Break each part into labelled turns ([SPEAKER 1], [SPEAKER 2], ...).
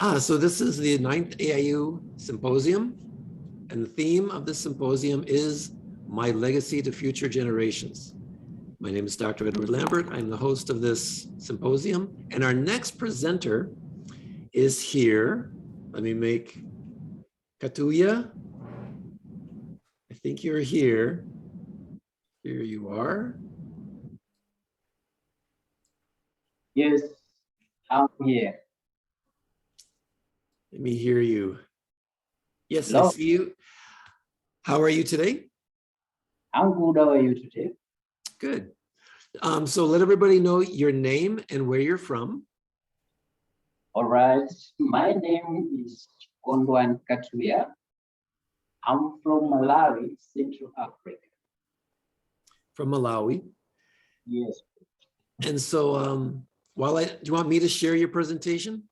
[SPEAKER 1] So this is the 9th AIU Symposium, and the theme of this symposium is My Legacy to Future Generations. My name is Dr. Edward Lambert. I'm the host of this symposium, and our next presenter is here. Let me make Katuya. I think you're here. Here you are.
[SPEAKER 2] Yes, I'm here.
[SPEAKER 1] Let me hear you. Yes,
[SPEAKER 2] Hello.
[SPEAKER 1] I see you. How are you today?
[SPEAKER 2] I'm good. How are you today?
[SPEAKER 1] Good. So let everybody know your name and where you're from.
[SPEAKER 2] All right. My name is Kondwani Katuya. I'm from Malawi, Central Africa.
[SPEAKER 1] From Malawi.
[SPEAKER 2] Yes.
[SPEAKER 1] And so do you want me to share your presentation?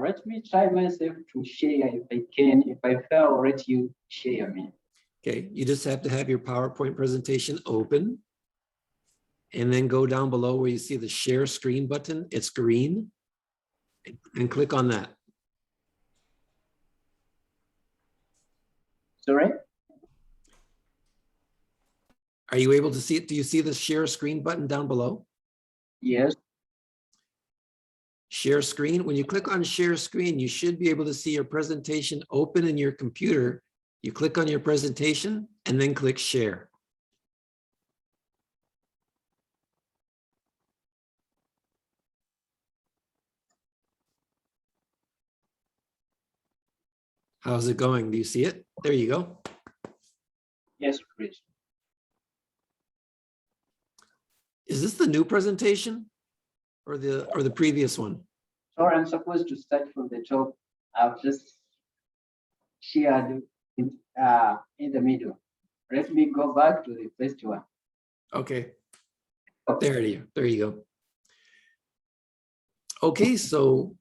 [SPEAKER 2] Let me try myself to share if I can. If I fail, I'll let you share me.
[SPEAKER 1] Okay, you just have to have your PowerPoint presentation open and then go down below where you see the share screen button. It's green, and click on that.
[SPEAKER 2] Sorry?
[SPEAKER 1] Are you able to see it? Do you see the share screen button down below?
[SPEAKER 2] Yes.
[SPEAKER 1] Share screen. When you click on share screen, you should be able to see your presentation open in your computer. You click on your presentation and then click share. How's it going? Do you see it? There you go.
[SPEAKER 2] Yes, please.
[SPEAKER 1] Is this the new presentation or the previous one?
[SPEAKER 2] Sorry, I'm supposed to start from the top. I've just shared in the middle. Let me go back to the first one.
[SPEAKER 1] Okay. There you go. Okay, so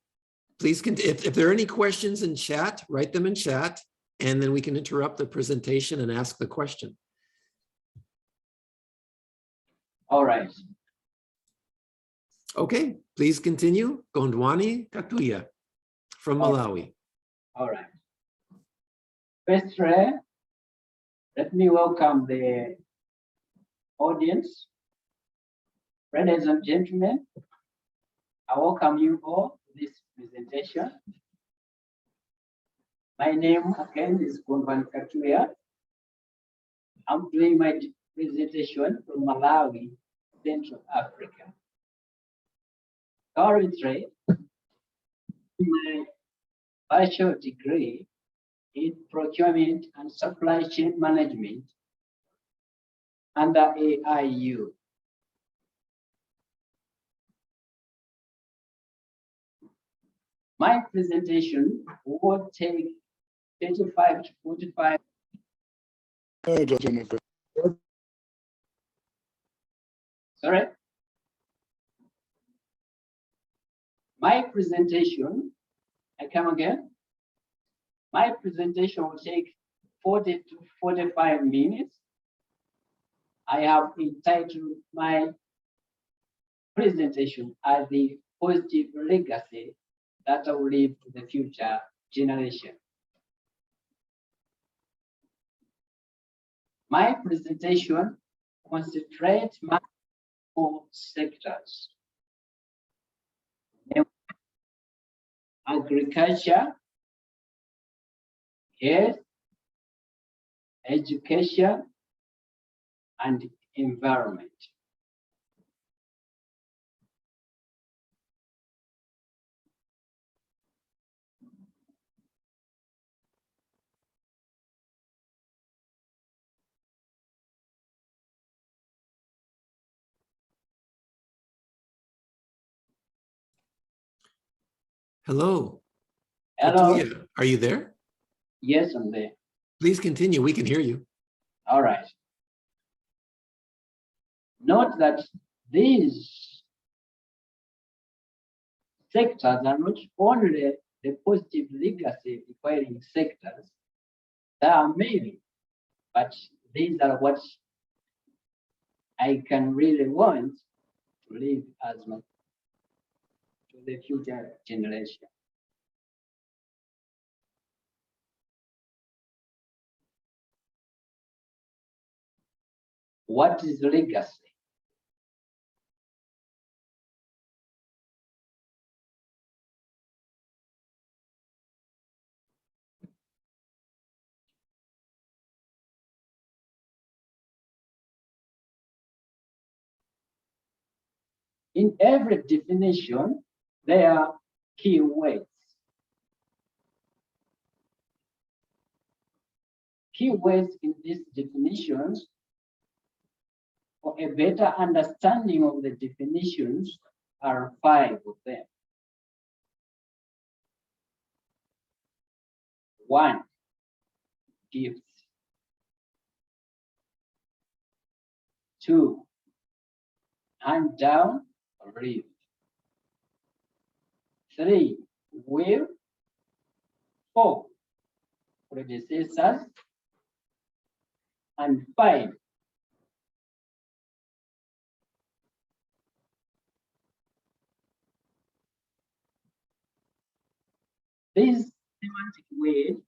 [SPEAKER 1] please, if there are any questions in chat, write them in chat, and then we can interrupt the presentation and ask the question.
[SPEAKER 2] All right.
[SPEAKER 1] Okay, please continue. Kondwani Katuya from Malawi.
[SPEAKER 2] All right. Firstly, let me welcome the audience. Ladies and gentlemen, I welcome you all to this presentation. My name again is Kondwani Katuya. I'm doing my presentation from Malawi, Central Africa. Currently, my bachelor degree in procurement and supply chain management under AIU. My presentation will take 35 to 45. Sorry. My presentation, I come again. My presentation will take 40 to 45 minutes. I have entitled my presentation as the positive legacy that I will leave to the future generation. My presentation concentrates on 4 sectors: agriculture, health, education, and environment.
[SPEAKER 1] Hello.
[SPEAKER 2] Hello.
[SPEAKER 1] Katuya, are you there?
[SPEAKER 2] Yes, I'm there.
[SPEAKER 1] Please continue. We can hear you.
[SPEAKER 2] All right. Note that these sectors are not only the positive legacy requiring sectors. There are many, but these are what I can really want to leave as my to the future generation. What is legacy? In every definition, there are key words. Key words in these definitions, for a better understanding of the definitions, are 5 of them. 1, gifts. 2, hand down or leave. 3, will. 4, predecessors. And 5, these semantic words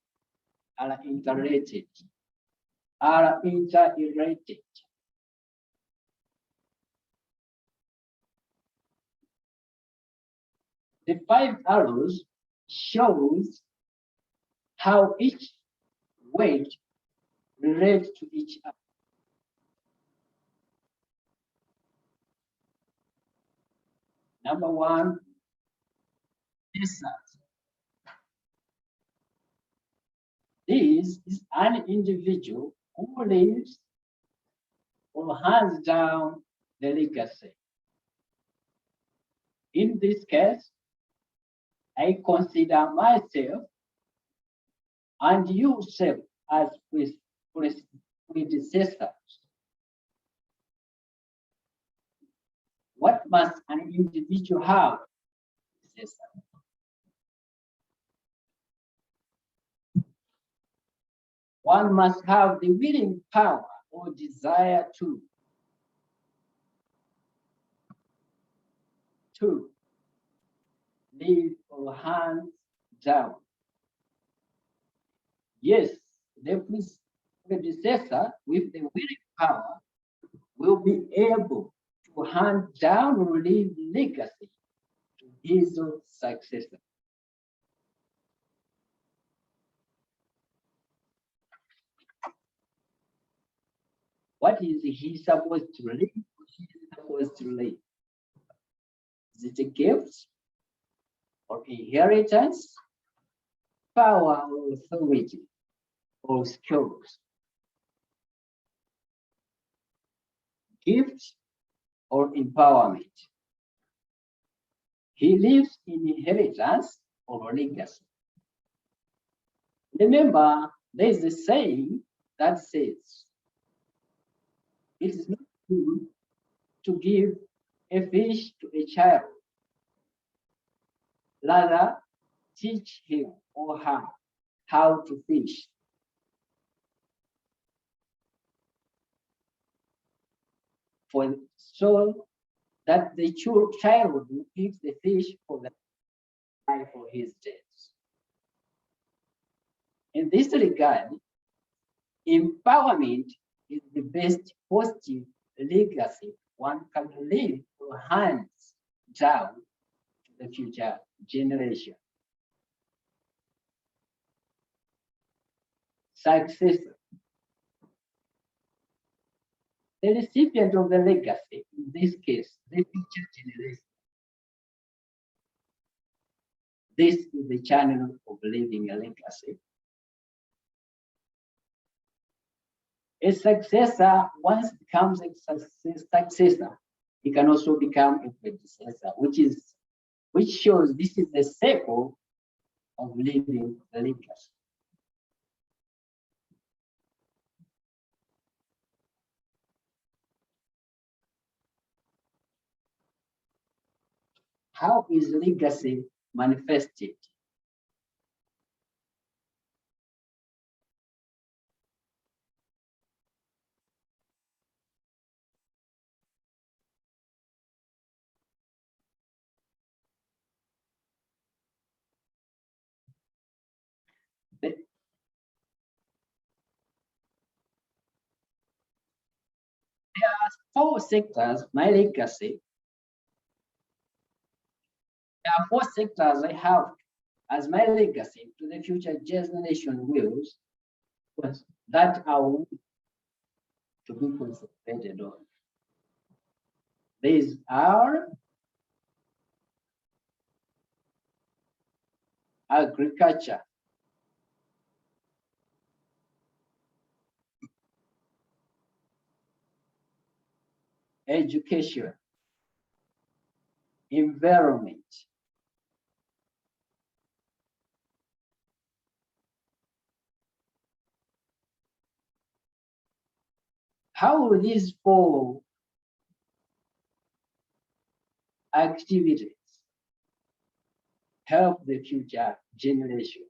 [SPEAKER 2] are interrelated. The 5 arrows shows how each word relates to each other. Number 1, desert. This is an individual who lives or hands down the legacy. In this case, I consider myself and yourself as predecessors. What must an individual have? One must have the willing power or desire to. 2, leave or hands down. Yes, the predecessor with the willing power will be able to hand down or leave legacy to his successor. What is he supposed to leave? He is supposed to leave. Is it a gift or inheritance, power or authority, or skills? Gift or empowerment? He lives in inheritance or legacy. Remember, there is a saying that says, it is not good to give a fish to a child. Rather, teach him or her how to fish. So that the child will eat the fish for the life of his death. In this regard, empowerment is the best positive legacy one can leave or hands down to the future generation. Successor. The recipient of the legacy, in this case, the future generation. This is the channel of leaving a legacy. A successor, once becomes a successor, he can also become a predecessor, which shows this is the cycle of leaving the legacy. How is legacy manifested? 4 sectors, my legacy. There are 4 sectors I have as my legacy to the future generation wills, but that I want to be concentrated on. These are agriculture, education, environment, how will these 4 activities help the future generation?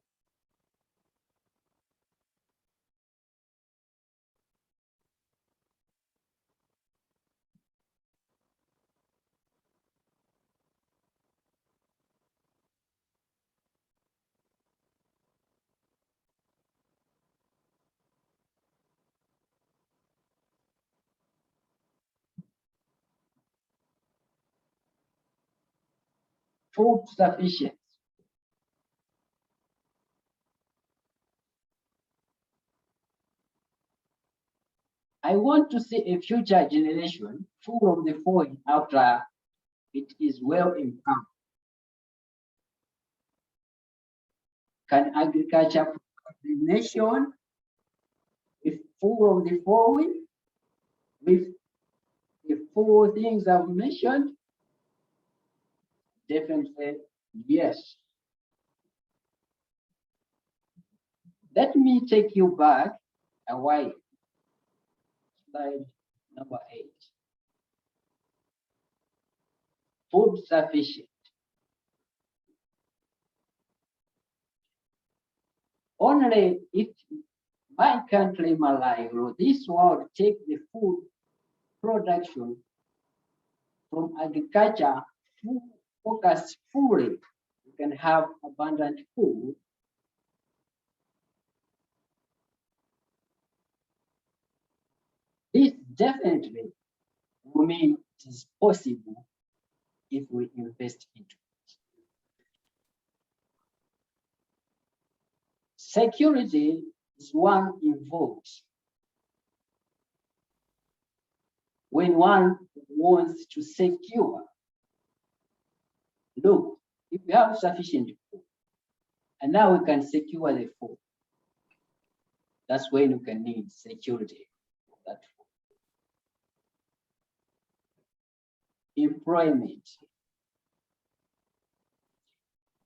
[SPEAKER 2] Food sufficiency. I want to see a future generation full of the food after it is well empowered. Can agriculture provide the nation with full of the food, with the 4 things I've mentioned? Definitely yes. Let me take you back a while. Slide number 8. Food sufficient. Only if my country, Malawi, or this world take the food production from agriculture focused fully, we can have abundant food. This definitely will mean it is possible if we invest into it. Security is one involved. When one wants to secure, look, if we have sufficient food, and now we can secure the food, that's when we can need security for that food. Employment.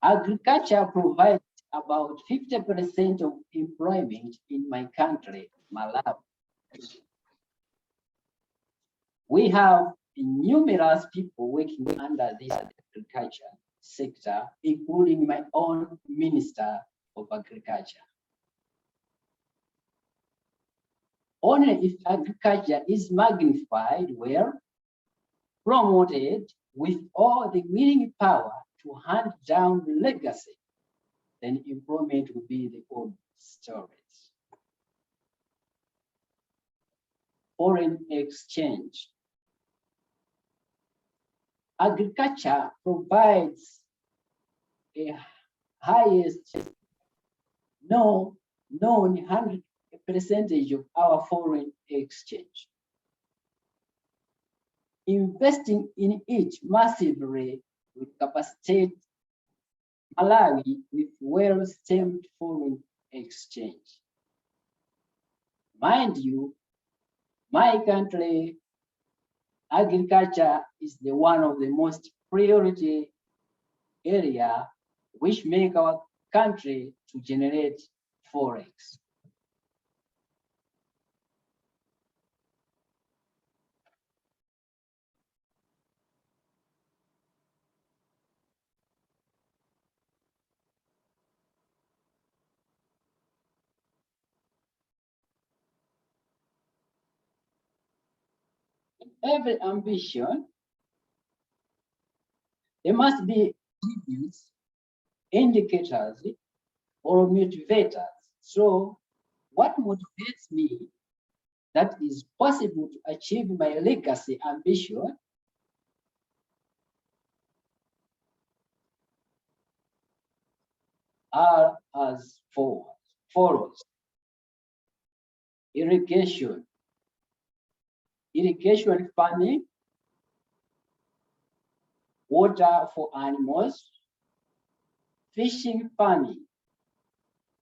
[SPEAKER 2] Agriculture provides about 50% of employment in my country, Malawi. We have numerous people working under this agriculture sector, including my own Minister of Agriculture. Only if agriculture is magnified, well, promoted with all the willing power to hand down the legacy, then employment will be the old stories. Foreign exchange. Agriculture provides a highest known 100% of our foreign exchange. Investing in it massively will capacitate Malawi with well-stemmed foreign exchange. Mind you, my country, agriculture is the one of the most priority area which make our country to generate forex. Every ambition, there must be indicators or motivators. So what motivates me that is possible to achieve my legacy ambition are as follows. Irrigation farming, water for animals, fishing farming.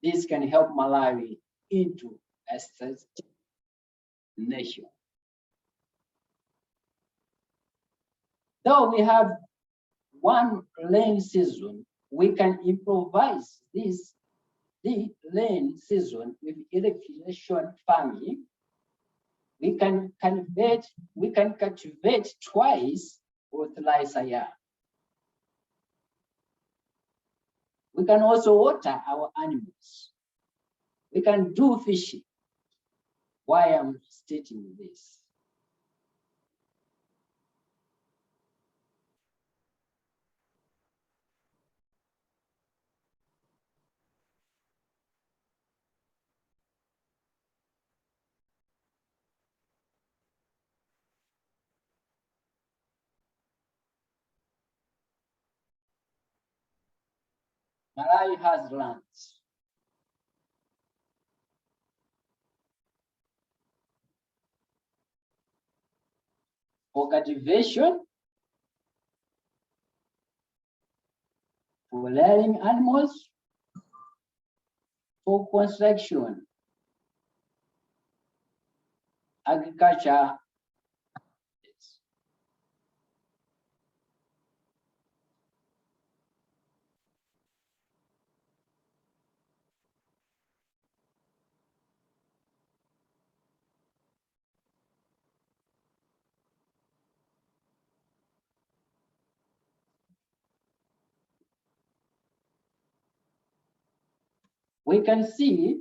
[SPEAKER 2] This can help Malawi into a sustainable nation. Though we have one rain season, we can improvise the rain season with irrigation farming. We can cultivate twice or thrice a year. We can also water our animals. We can do fishing. Why I'm stating this? Malawi has lands. For cultivation, for rearing animals, for construction, agriculture. We can see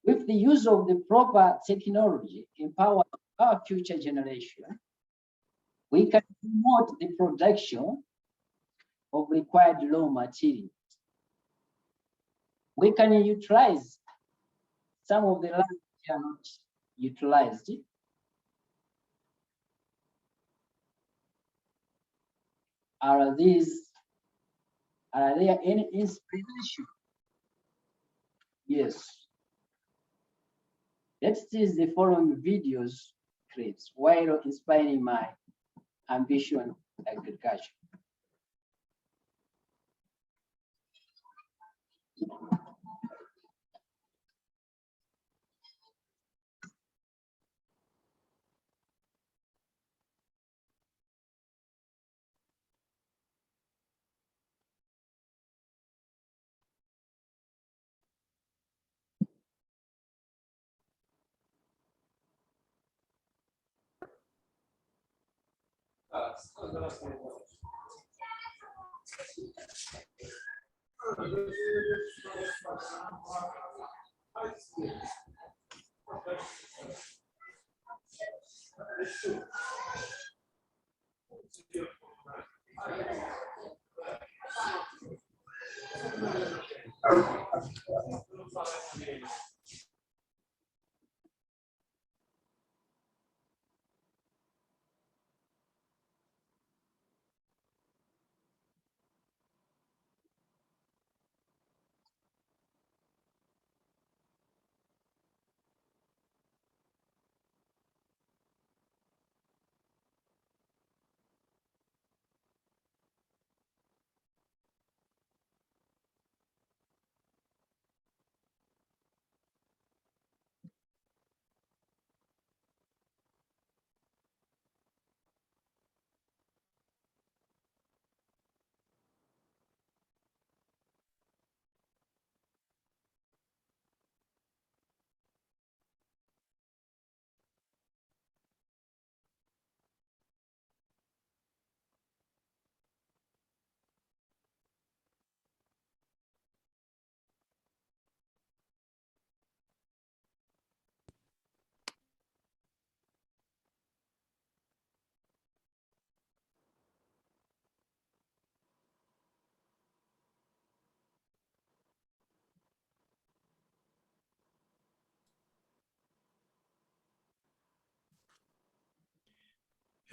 [SPEAKER 2] with the use of the proper technology, empower our future generation, we can promote the production of required raw materials. We can utilize some of the land that are not utilized. Are there any inspiration? Yes. Let's see the following videos clips while inspiring my ambition agriculture.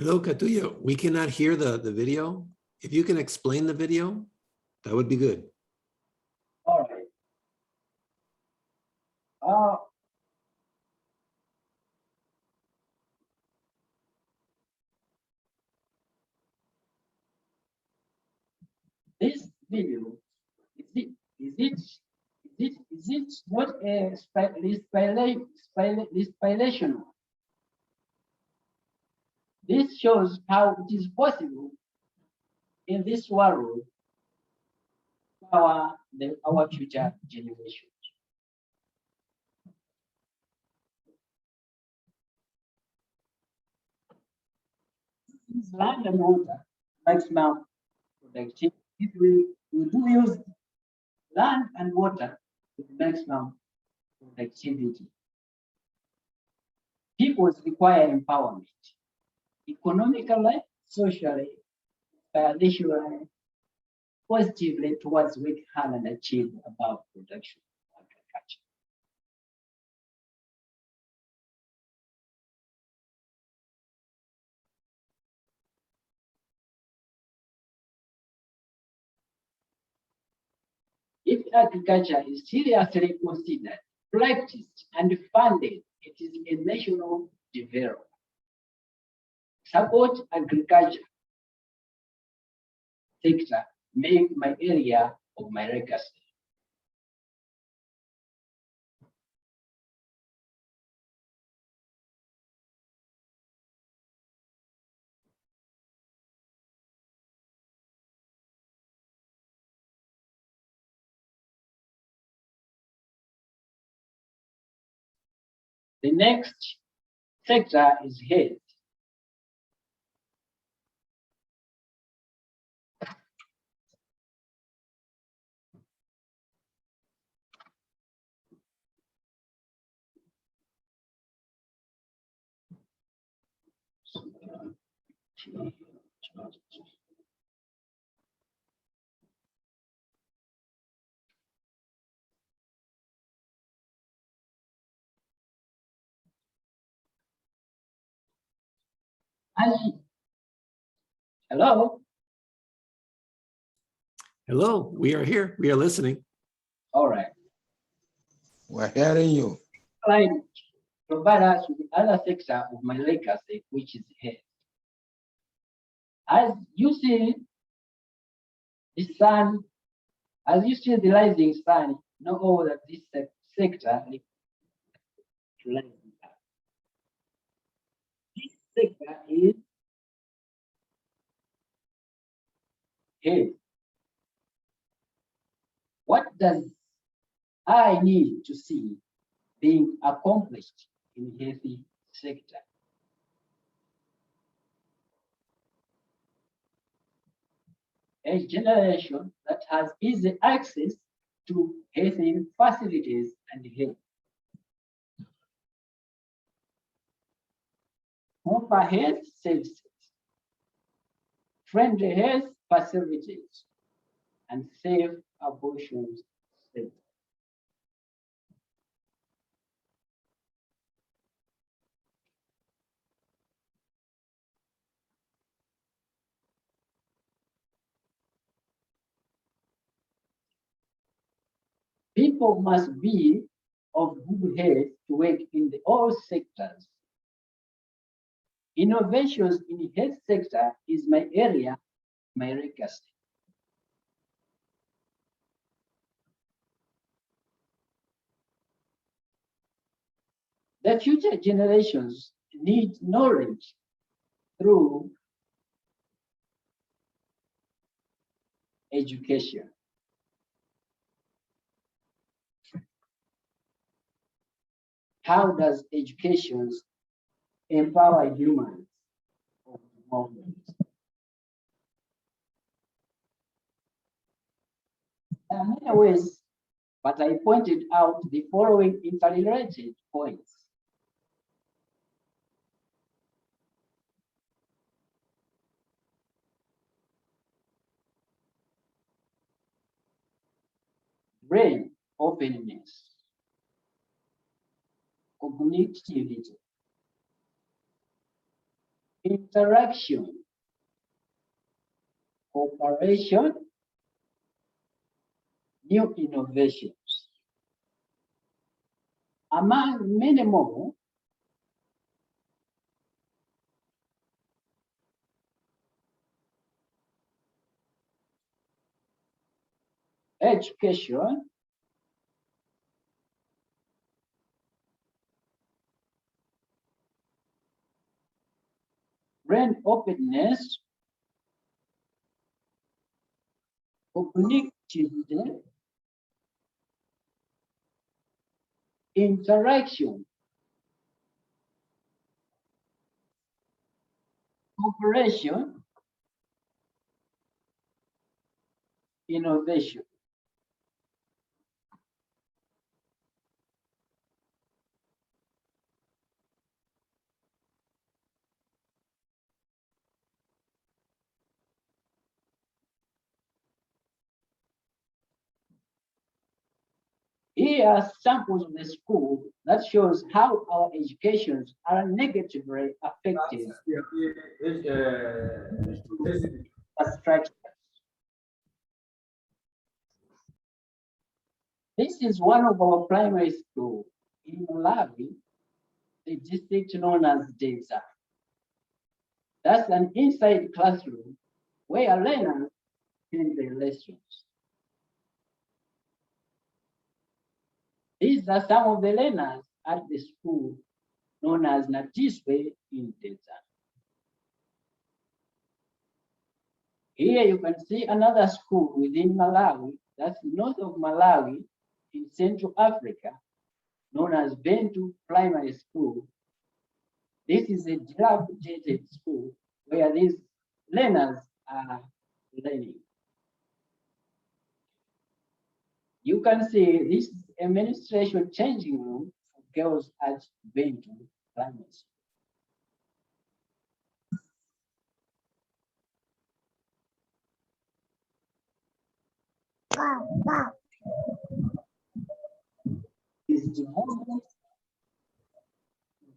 [SPEAKER 1] Hello, Katuya. We cannot hear the video. If you can explain the video, that would be good.
[SPEAKER 2] All right. Uh, this video, is it not a inspirational? This shows how it is possible in this world to our future generations. This land and water maximum productivity. If we do use land and water to maximum productivity, people require empowerment, economically, socially, financially, positively towards work hard and achieve above production of agriculture. If agriculture is seriously considered, practiced, and funded, it is a national development. Support agriculture sector, make my area of my legacy. The next sector is health. Hello?
[SPEAKER 1] Hello, we are here. We are listening.
[SPEAKER 2] All right.
[SPEAKER 3] We're hearing you.
[SPEAKER 2] Right. Provide us with the other sector of my legacy, which is health. As you see the sun, as you see the rising sun, know all that this sector this sector is health. What does I need to see being accomplished in healthy sector? A generation that has easy access to healthy facilities and health. Proper health services, friendly health facilities, and safe abortion centers. People must be of good health to work in all sectors. Innovations in the health sector is my area, my legacy. The future generations need knowledge through education. How does education empower humans of the moment? There are many ways, but I pointed out the following interrelated points. Brain openness, cognitivity, interaction, cooperation, new innovations. Among many more, education, brain openness, cognitivity, interaction, cooperation, innovation. Here are samples of the school that shows how our educations are negatively affected by structures. This is one of our primary schools in Malawi, the district known as Deza. That's an inside classroom where learners attend their lessons. These are some of the learners at the school known as Natiswe in Deza. Here you can see another school within Malawi, that's north of Malawi in Central Africa, known as Bentu Primary School. This is a dilapidated school where these learners are learning. You can see this is administration changing room for girls at Bentu Primary School. Is the movement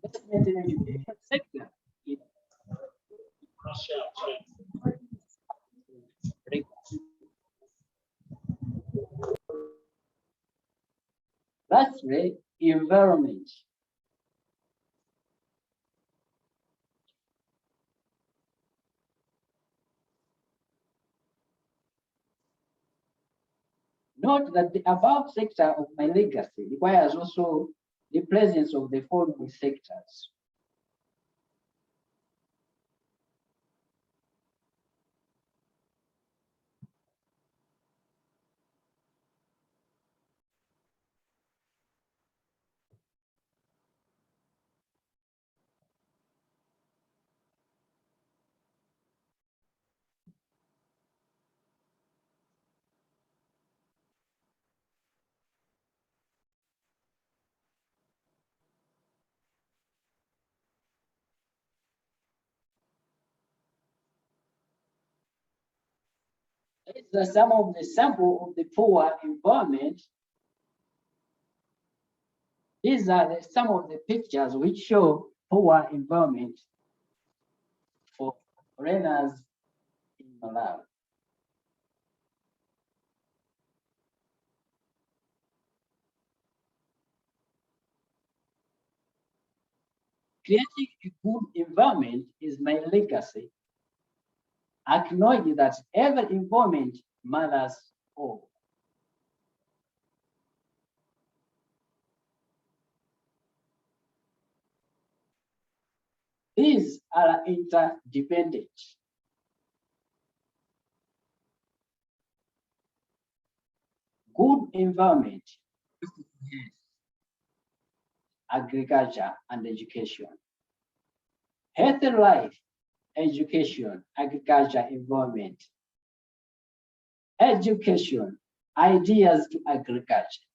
[SPEAKER 2] investment in education sector in lastly, environment. Note that the above sector of my legacy requires also the presence of the following sectors. These are some of the sample of the poor environment. These are some of the pictures which show poor environment for foreigners in Malawi. Creating a good environment is my legacy. Acknowledge that every environment matters all. These are interdependent. Good environment, agriculture and education. Healthy life, education, agriculture, environment. Education, ideas to agriculture.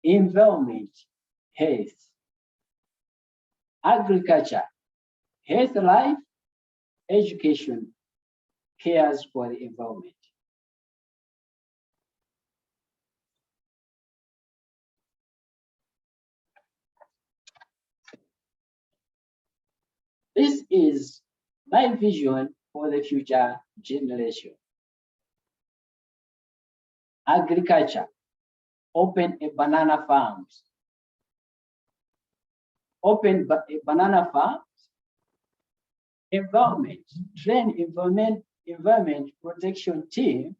[SPEAKER 2] Environment, health. Agriculture, health life, education, cares for the environment. This is My vision for the future generation. Agriculture, open a banana farms. Open a banana farms. Environment, train environment protection team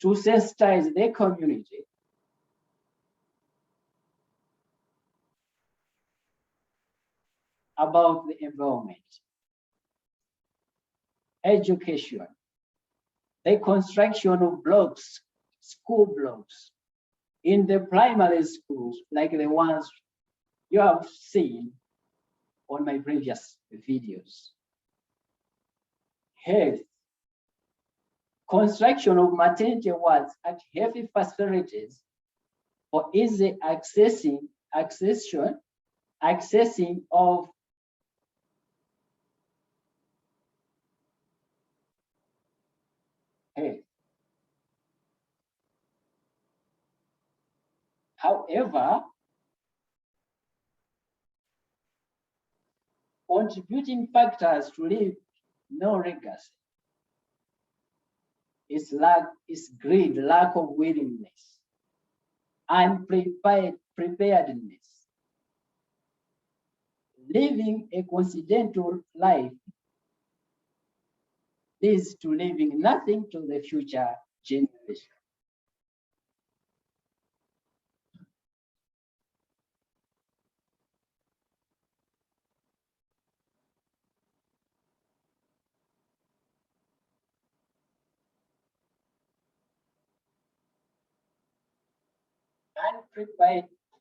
[SPEAKER 2] to sensitize their community about the environment. Education, the construction of blocks, school blocks in the primary schools like the ones you have seen on my previous videos. Health, construction of maternity wards at healthy facilities for easy accessing of health. However, contributing factors to leave no legacy is greed, lack of willingness, and preparedness. Living a coincidental life leads to leaving nothing to the future generation.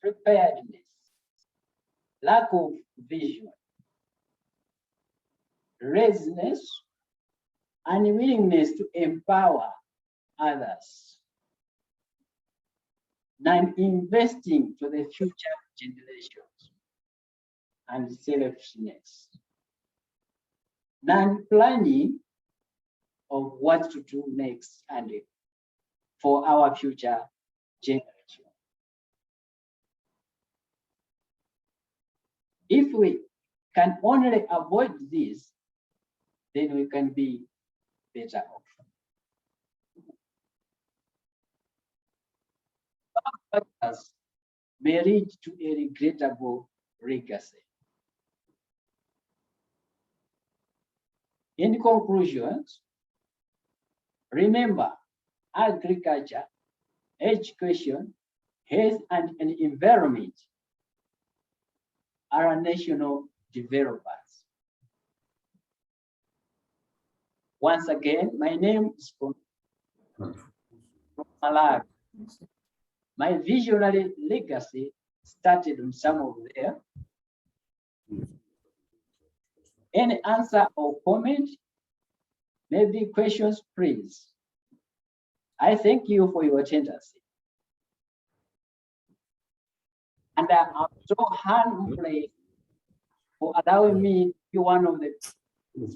[SPEAKER 2] Preparedness, lack of vision, laziness, and willingness to empower others, non-investing to the future generations, and selfishness, non-planning of what to do next and for our future generation. If we can only avoid this, then we can be better off. Factors may lead to a regrettable legacy. In conclusion, remember, agriculture, education, health, and environment are national developers. Once again, my name is from Malawi. My visionary legacy started on some of there. Any answer or comment, maybe questions, please. I thank you for your attendance. And I'm so humbly for allowing me to be one of the students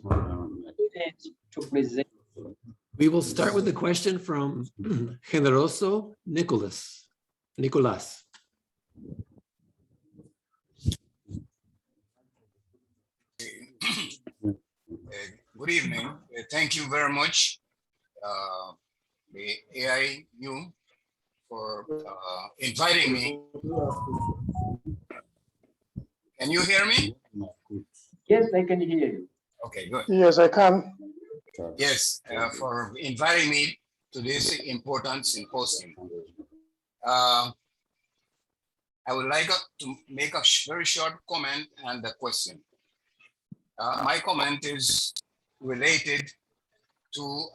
[SPEAKER 2] to present.
[SPEAKER 1] We will start with a question from Generoso Nicolas.
[SPEAKER 4] Good evening. Thank you very much, the AIU, for inviting me. Can you hear me?
[SPEAKER 2] Yes, I can hear you.
[SPEAKER 4] Okay, good.
[SPEAKER 3] Yes, I can.
[SPEAKER 4] Yes, for inviting me to this important symposium. I would like to make a very short comment and a question. My comment is related to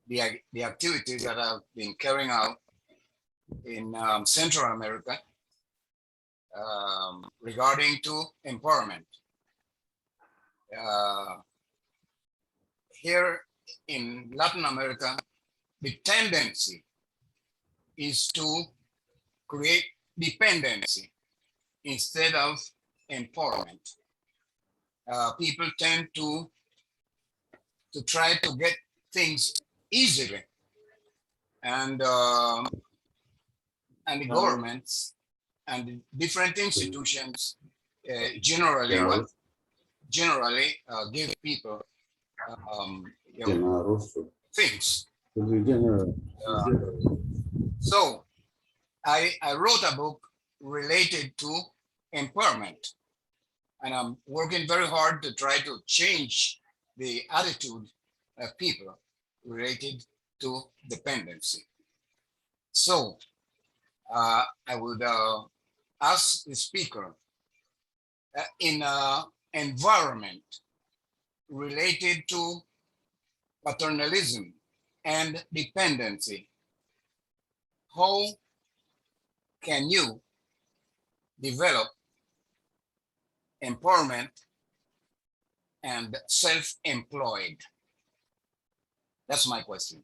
[SPEAKER 4] the activities that have been carrying out in Central America regarding to empowerment. Here in Latin America, the tendency is to create dependency instead of empowerment. People tend to try to get things easily, and the governments and the different institutions generally generally give people you know, things. So I wrote a book related to empowerment, and I'm working very hard to try to change the attitude of people related to dependency. So I would ask the speaker, in an environment related to paternalism and dependency, how can you develop empowerment and self-employed? That's my question.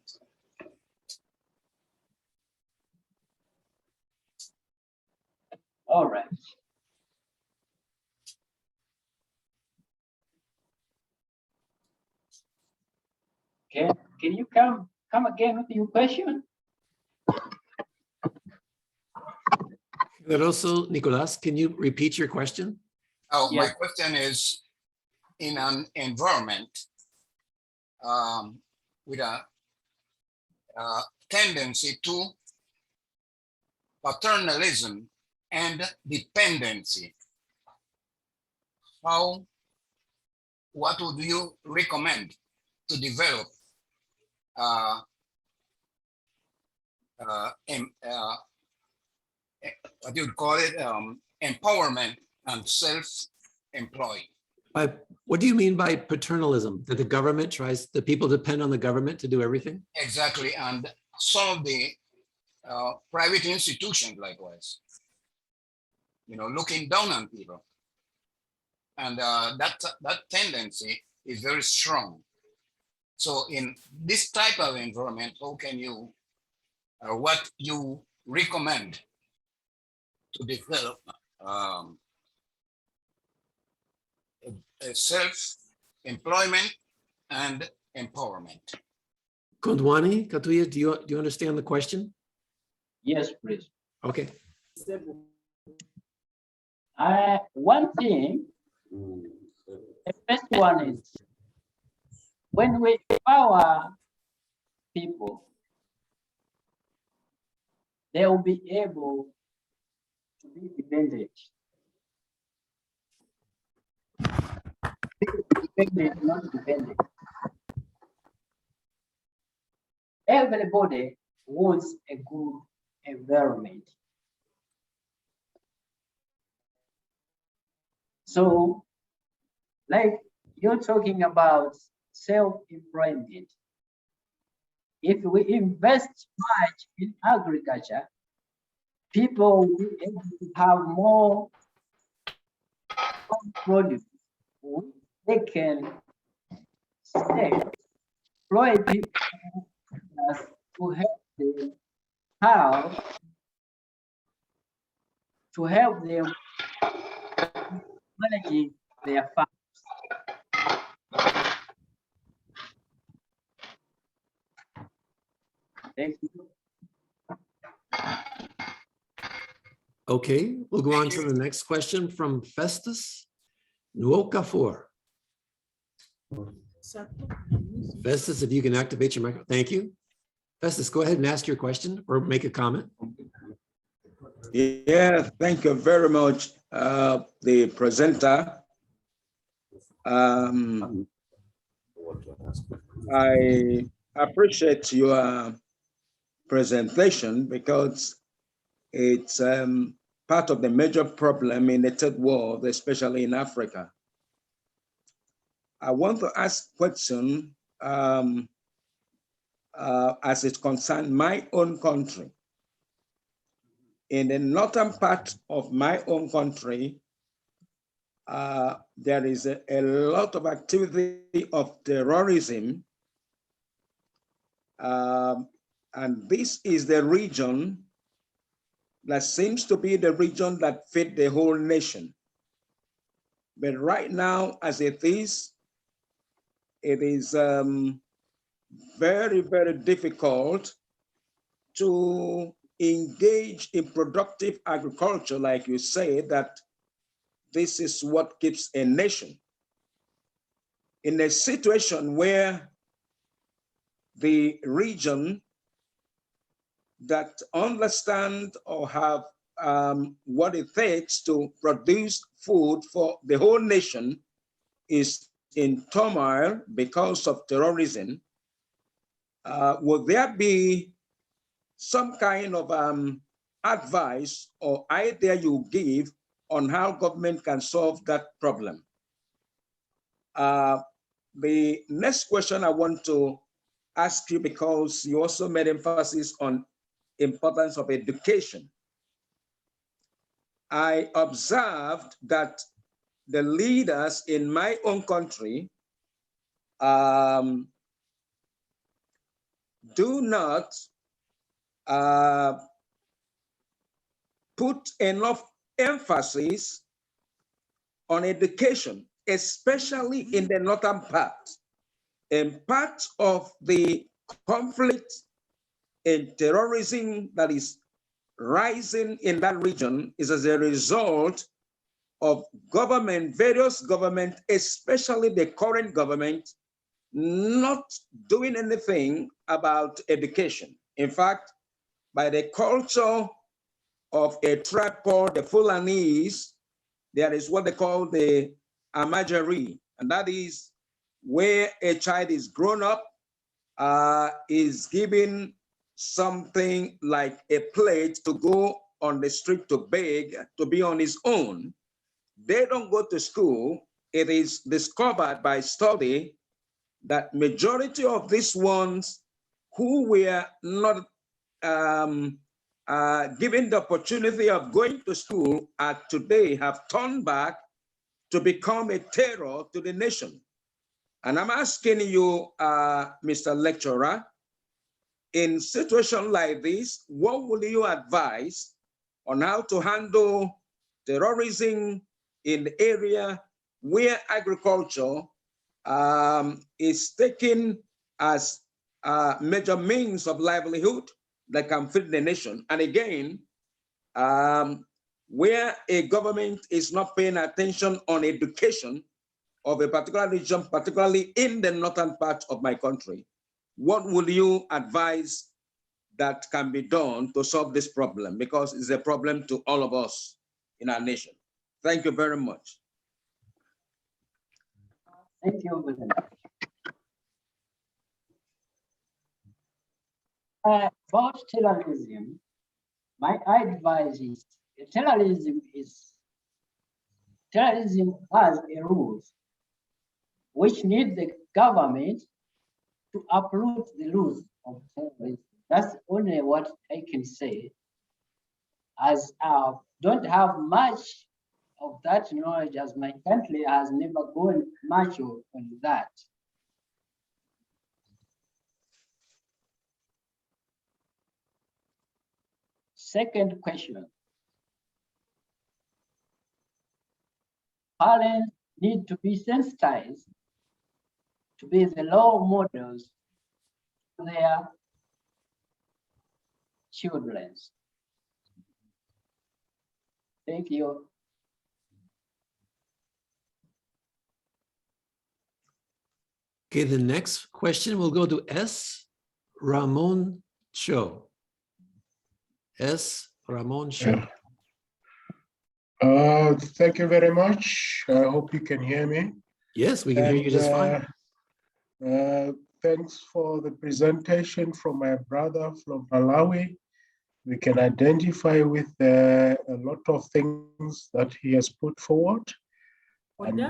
[SPEAKER 2] All right. Can you come again with your question?
[SPEAKER 1] But also, Nicolas, can you repeat your question?
[SPEAKER 4] Oh, my
[SPEAKER 2] Yes.
[SPEAKER 4] question is, in an environment with a tendency to paternalism and dependency, what would you recommend to develop what you would call it, empowerment and self-employed?
[SPEAKER 1] What do you mean by paternalism? That the government tries, the people depend on the government to do everything?
[SPEAKER 4] Exactly, and some of the private institutions likewise, you know, looking down on people. And that tendency is very strong. So in this type of environment, how can you, what you recommend to develop self-employment and empowerment?
[SPEAKER 1] Kondwani Katuya, do you understand the question?
[SPEAKER 2] Yes, please.
[SPEAKER 1] Okay.
[SPEAKER 2] One thing, the first one is when we empower people, they will be able to be dependent. Dependent, not dependent. Everybody wants a good environment. So, like you're talking about self-employment. If we invest much in agriculture, people will be able to have more produce. They can employ people to help them how to help them managing their farms. Thank you.
[SPEAKER 1] Okay, we'll go on to the next question from Festus Nwokafor. Festus, if you can activate your microphone. Thank you. Festus, go ahead and ask your question or make a comment.
[SPEAKER 3] Yeah, thank you very much, the presenter. I appreciate your presentation because it's part of the major problem in the third world, especially in Africa. I want to ask a question as it concerns my own country. In the northern part of my own country, there is a lot of activity of terrorism. And this is the region that seems to be the region that fed the whole nation. But right now, as it is very, very difficult to engage in productive agriculture, like you say, that this is what keeps a nation. in a situation where the region that understand or have what it takes to produce food for the whole nation is in turmoil because of terrorism, will there be some kind of advice or idea you give on how government can solve that problem? The next question I want to ask you, because you also made emphasis on importance of education. I observed that the leaders in my own country do not put enough emphasis on education, especially in the northern part. And part of the conflict and terrorism that is rising in that region is as a result of government, various government, especially the current government, not doing anything about education. In fact, by the culture of a tribe called the Fulanese, there is what they call the Amajari, and that is where a child is grown up, is given something like a plate to go on the street to beg, to be on his own. They don't go to school. It is discovered by study that majority of these ones who were not given the opportunity of going to school today have turned back to become a terror to the nation. And I'm asking you, Mr. Lecturer, in situations like this, what will you advise on how to handle terrorism in the area where agriculture is taken as a major means of livelihood that can feed the nation? And again, where a government is not paying attention on education of a particular region, particularly in the northern part of my country, what would you advise that can be done to solve this problem? Because it's a problem to all of us in our nation. Thank you very much.
[SPEAKER 2] Thank you very much. About terrorism, my advice is terrorism has a rules which need the government to uproot the rules of terrorism. That's only what I can say, as I don't have much of that knowledge, as my country has never gone much on that. Second question. Parents need to be sensitized to be the role models to their children. Thank you.
[SPEAKER 1] Okay, the next question will go to S. Ramon Cho. S. Ramon Cho.
[SPEAKER 5] Thank you very much. I hope you can hear me.
[SPEAKER 1] Yes, we can hear you just fine.
[SPEAKER 5] Thanks for the presentation from my brother from Malawi. We can identify with a lot of things that he has put forward. And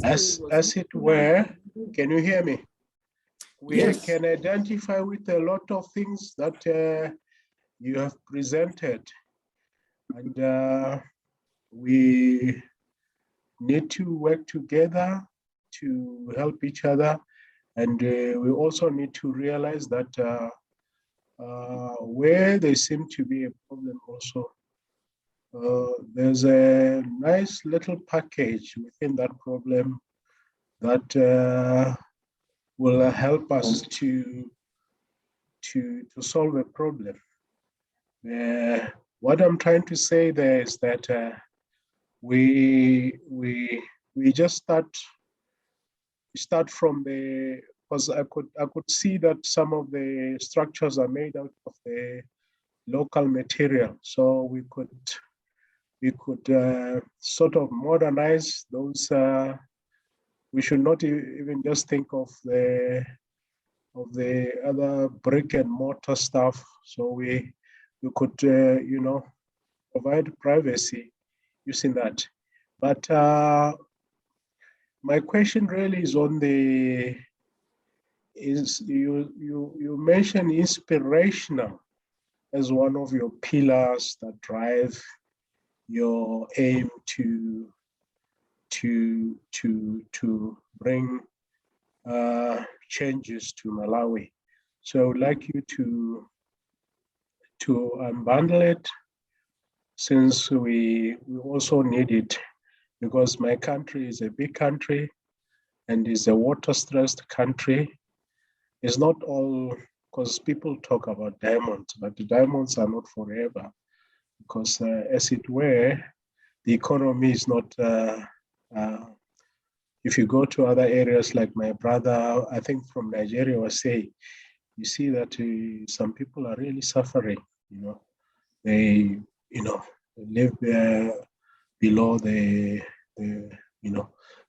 [SPEAKER 5] as it were, can you hear me? We
[SPEAKER 1] Yes.
[SPEAKER 5] can identify with a lot of things that you have presented. And we need to work together to help each other. And we also need to realize that where there seems to be a problem also, there's a nice little package within that problem that will help us to solve a problem. What I'm trying to say there is that we just start start from the, because I could see that some of the structures are made out of the local material. So we could sort of modernize those. We should not even just think of the other brick and mortar stuff. So we could provide privacy using that. But my question really is on the, you mentioned inspirational as one of your pillars that drive your aim to bring changes to Malawi. So I would like you to unbundle it, since we also need it, because my country is a big country and is a water-stressed country. It's not all, because people talk about diamonds, but the diamonds are not forever, because as it were, the economy is not, if you go to other areas like my brother, I think from Nigeria, was saying, you see that some people are really suffering, they, live below the,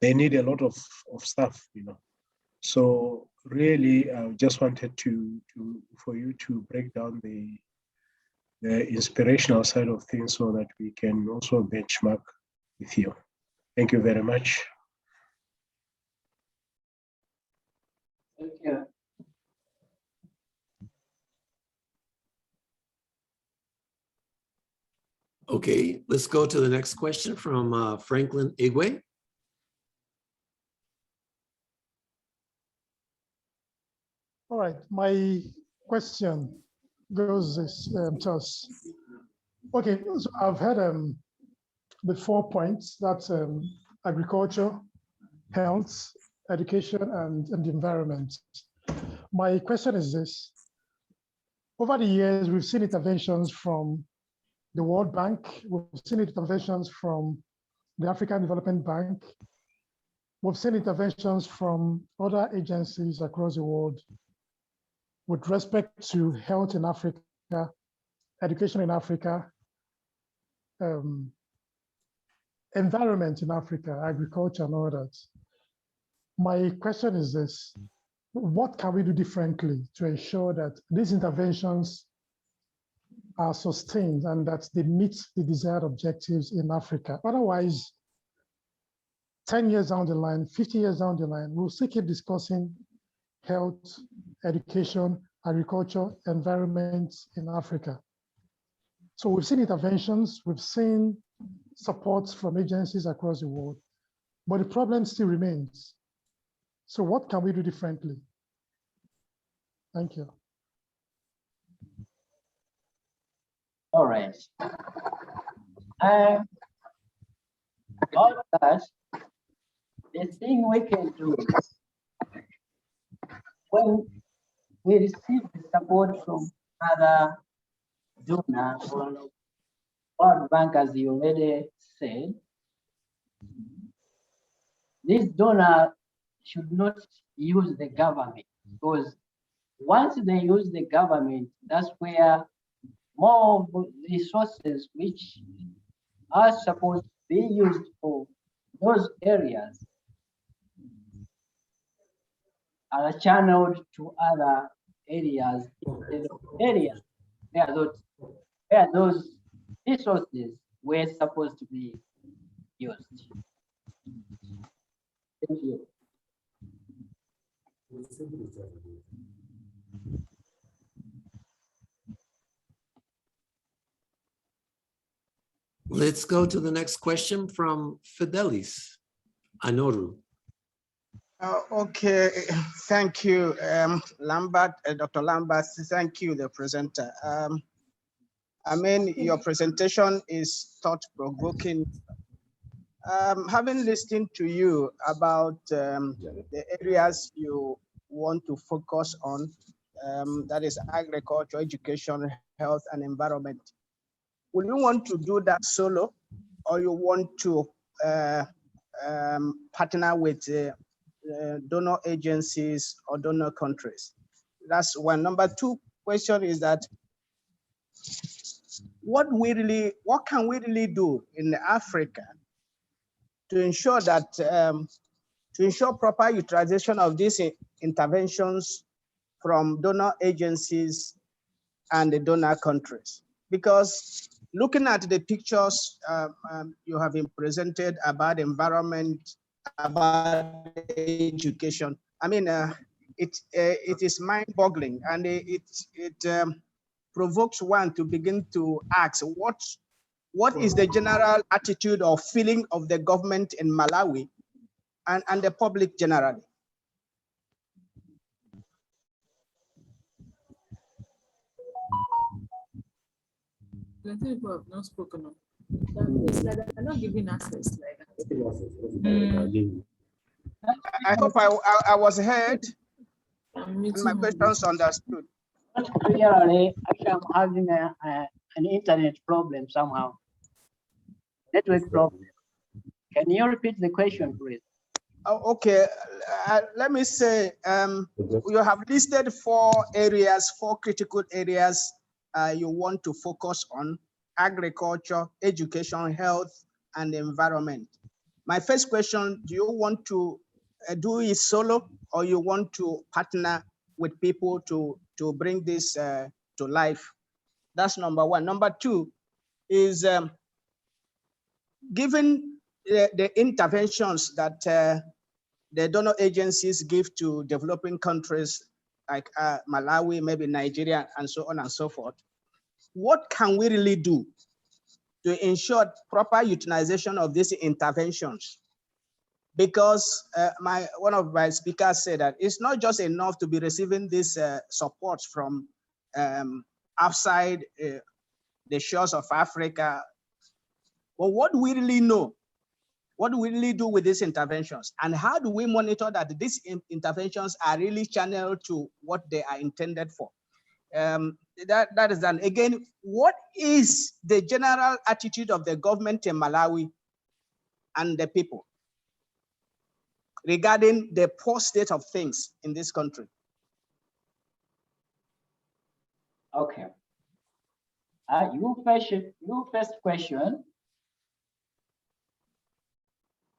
[SPEAKER 5] they need a lot of stuff, So really, I just wanted for you to break down the inspirational side of things so that we can also benchmark with you. Thank you very much.
[SPEAKER 2] Thank you.
[SPEAKER 1] Okay, let's go to the next question from Franklin Igwe.
[SPEAKER 6] All right, my question goes to us. Okay, so I've had the 4 points, that's agriculture, health, education, and the environment. My question is this. Over the years, we've seen interventions from the World Bank, we've seen interventions from the African Development Bank, we've seen interventions from other agencies across the world with respect to health in Africa, education in Africa, environment in Africa, agriculture and all that. My question is this: what can we do differently to ensure that these interventions are sustained and that they meet the desired objectives in Africa? Otherwise, 10 years down the line, 50 years down the line, we'll still keep discussing health, education, agriculture, environment in Africa. So we've seen interventions, we've seen supports from agencies across the world, but the problem still remains. So what can we do differently? Thank you.
[SPEAKER 2] All right. All that, the thing we can do is, when we receive the support from other donors or World Bank, as you already said, this donor should not use the government, because once they use the government, that's where more of the resources which are supposed to be used for those areas are channeled to other areas instead of areas where those resources were supposed to be used. Thank you.
[SPEAKER 1] Let's go to the next question from Fidelis Anoru.
[SPEAKER 7] Okay, thank you, Lambert, Dr. Lambert. Thank you, the presenter. I mean, your presentation is thought-provoking. Having listened to you about the areas you want to focus on, that is agriculture, education, health, and environment, will you want to do that solo, or you want to partner with donor agencies or donor countries? That's one. Number two question is that what can we really do in Africa to ensure that to ensure proper utilization of these interventions from donor agencies and the donor countries? Because looking at the pictures you have been presented about environment, about education, I mean, it is mind-boggling, and it provokes one to begin to ask what is the general attitude or feeling of the government in Malawi and the public generally?
[SPEAKER 8] Plenty people have not spoken up. It's like they're not giving access like that.
[SPEAKER 7] I hope I was heard
[SPEAKER 8] I'm
[SPEAKER 7] and
[SPEAKER 8] muting
[SPEAKER 7] my
[SPEAKER 8] you.
[SPEAKER 7] questions understood.
[SPEAKER 2] Not clearly, actually, I'm having an internet problem somehow. Network problem. Can you repeat the question, please?
[SPEAKER 7] Oh, okay, let me say, you have listed four critical areas you want to focus on: agriculture, education, health, and environment. My first question, do you want to do it solo, or you want to partner with people to bring this to life? That's number one. Number two is, given the interventions that the donor agencies give to developing countries like Malawi, maybe Nigeria, and so on and so forth, what can we really do to ensure proper utilization of these interventions? Because one of my speakers said that it's not just enough to be receiving this support from outside the shores of Africa. But what do we really know? What do we really do with these interventions? And how do we monitor that these interventions are really channeled to what they are intended for? That is done. Again, what is the general attitude of the government in Malawi and the people regarding the poor state of things in this country?
[SPEAKER 2] Okay. Your first question.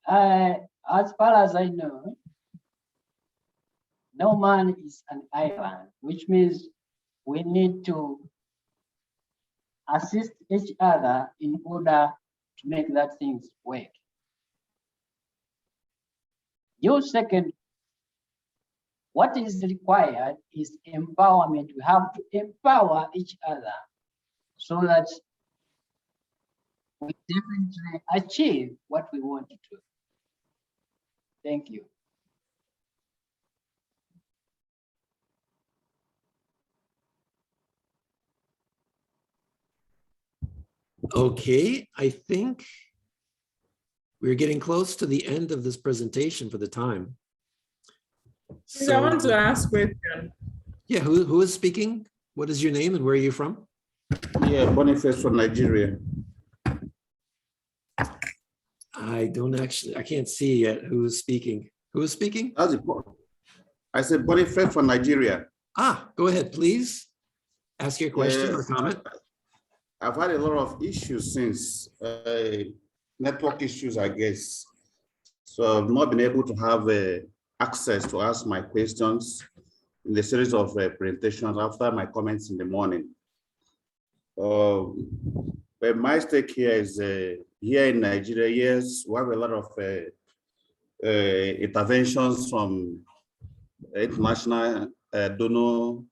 [SPEAKER 2] As far as I know, no man is an island, which means we need to assist each other in order to make that things work. Your second, what is required is empowerment. We have to empower each other so that we definitely achieve what we want to do. Thank you.
[SPEAKER 1] Okay, I think we're getting close to the end of this presentation for the time.
[SPEAKER 8] Please, I want to ask question.
[SPEAKER 1] Yeah, who is speaking? What is your name and where are you from?
[SPEAKER 9] Yeah, Boniface from Nigeria.
[SPEAKER 1] I can't see yet who is speaking. Who is speaking?
[SPEAKER 9] That's it. I said Boniface from Nigeria.
[SPEAKER 1] Ah, go ahead, please. Ask your question or comment.
[SPEAKER 9] I've had a lot of issues since network issues, I guess. So I've not been able to have access to ask my questions in the series of presentations after my comments in the morning. But my stake here is here in Nigeria, yes, we have a lot of interventions from international donor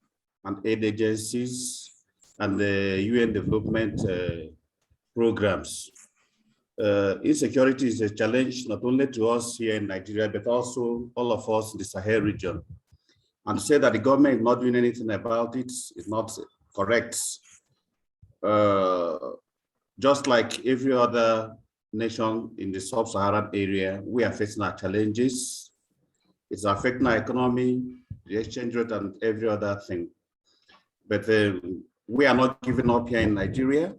[SPEAKER 9] and aid agencies and the UN development programs. Insecurity is a challenge not only to us here in Nigeria, but also all of us in the Sahel region. And to say that the government is not doing anything about it is not correct. Just like every other nation in the sub-Saharan area, we are facing our challenges. It's affecting our economy, the exchange rate, and every other thing. But we are not giving up here in Nigeria.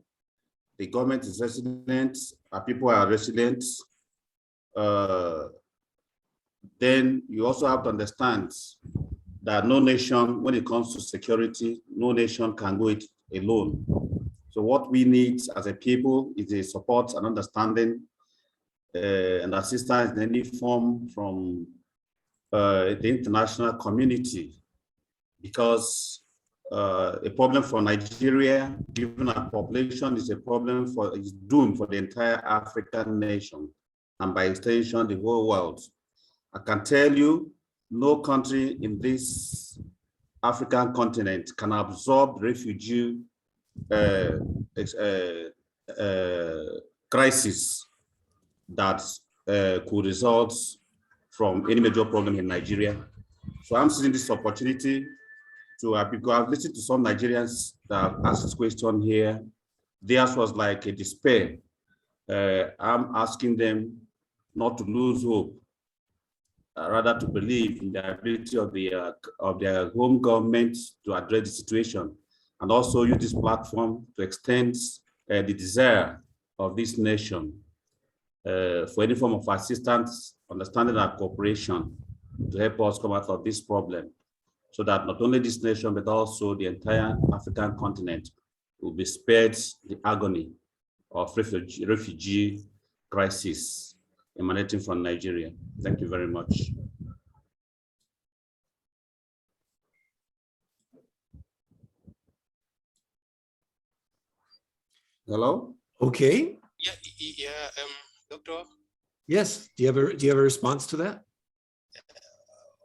[SPEAKER 9] The government is resilient, our people are resilient. The then you also have to understand that no nation, when it comes to security, no nation can go it alone. So what we need as a people is a support and understanding and assistance in any form from the international community, because a problem for Nigeria, given our population, is a problem for, is doomed for the entire African nation, and by extension, the whole world. I can tell you, no country in this African continent can absorb refugee crisis that could result from any major problem in Nigeria. So I'm seeing this opportunity to, because I've listened to some Nigerians that have asked this question here. Theirs was like a despair. I'm asking them not to lose hope, rather to believe in the ability of their home government to address the situation, and also use this platform to extend the desire of this nation for any form of assistance, understanding, and cooperation to help us come out of this problem, so that not only this nation, but also the entire African continent will be spared the agony of refugee crisis emanating from Nigeria. Thank you very much. Hello?
[SPEAKER 1] Okay.
[SPEAKER 10] Yeah, Doctor.
[SPEAKER 1] Yes. Do you have a response to that?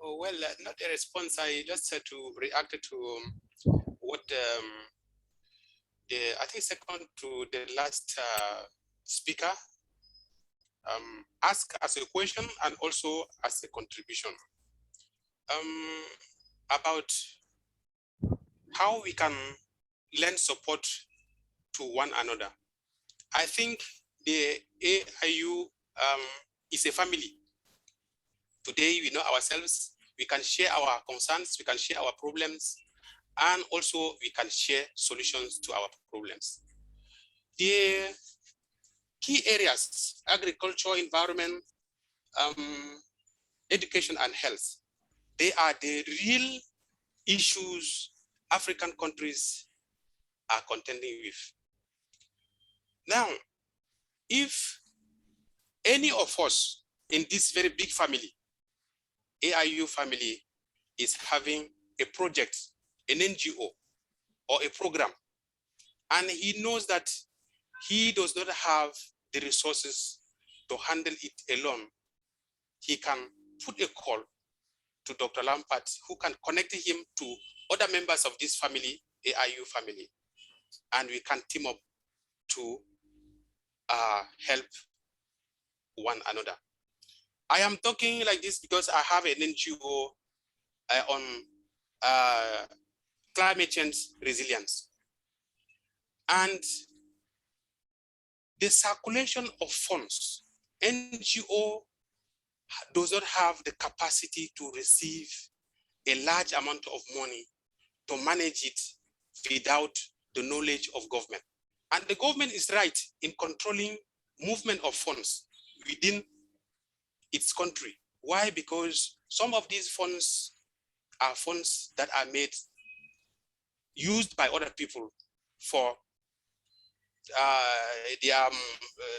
[SPEAKER 10] Well, not a response. I just had to react to what I think second to the last speaker asked as a question and also as a contribution about how we can lend support to one another. I think the AIU is a family. Today, we know ourselves, we can share our concerns, we can share our problems, and also we can share solutions to our problems. The key areas, agriculture, environment, education, and health, they are the real issues African countries are contending with. Now, if any of us in this very big family, AIU family, is having a project, an NGO, or a program, and he knows that he does not have the resources to handle it alone, he can put a call to Dr. Lampert, who can connect him to other members of this family, AIU family, and we can team up to help one another. I am talking like this because I have an NGO on climate change resilience. And the circulation of funds, NGO does not have the capacity to receive a large amount of money to manage it without the knowledge of government. And the government is right in controlling movement of funds within its country. Why? Because some of these funds are funds that are used by other people for